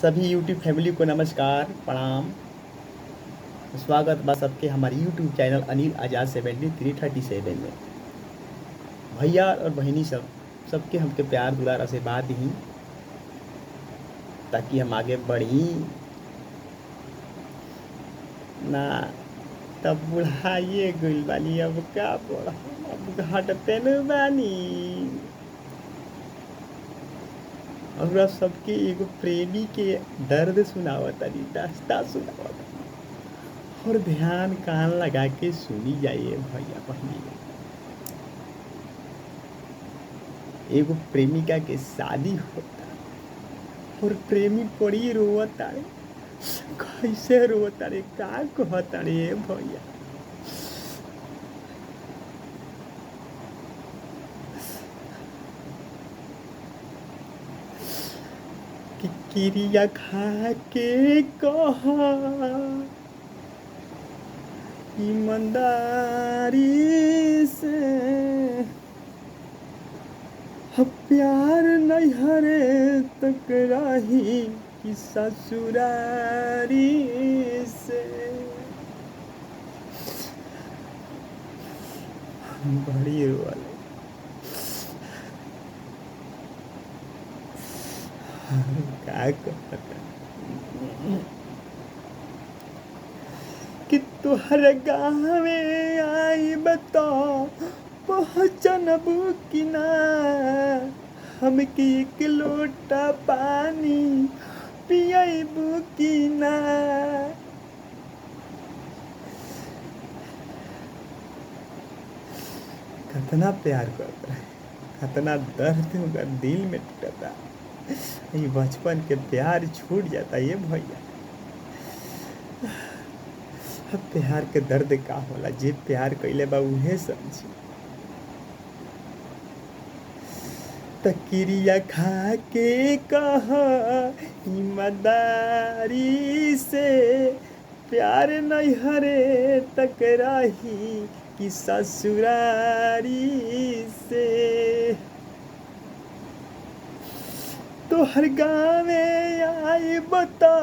सभी YouTube family को नमस्कार प्रणाम। स्वागत बा सबके हमारे यूट्यूब चैनल अनिल आज़ाद 7337 में। भैया और बहनी सबके हमके प्यार दुलार आशीर्वाद दी ताकि हम आगे बढ़ी ना। तब बुढ़ाइए गइल बानी, अब का बढ़, अब घटते न बानी। और सबके एगो प्रेमी के दर्द सुनावतानी, दास्ता सुनावतानी, और ध्यान कान लगा के सुनी जाइए भैया बहनी। एगो प्रेमिका के शादी होता और प्रेमी पड़ी रोवता रे। कैसे रोवता रे, का कहता रे भैया। कि किरिया खा के कहा ईमानदारी से, प्यार नहीं हरे तक राही कि ससुरारी से। बड़ी रोल का कहता कि तुहर गाँव में आई बता पहचानबू कि ना, हमके एक लोटा पानी पियबू कि ना। कितना प्यार करता है, कितना दर्द होगा दिल में टूटता। ये बचपन के प्यार छूट जाता ये भैया। प्यार के दर्द का होला, जे प्यार कइले बा उहे समझी। तकिरिया खा के कहा ईमानदारी से, प्यार नहीं हरे तक राही कि ससुरारी से। तो हर गाँव में आई बता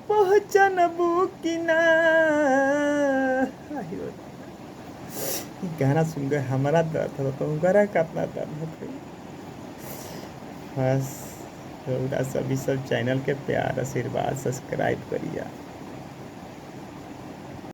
पहचानबू कि ना। गाना सुन कर हमारा दर्द होता तो उनका कितना दर्द होता। बस सभी सब चैनल के प्यार आशीर्वाद सब्सक्राइब करिए।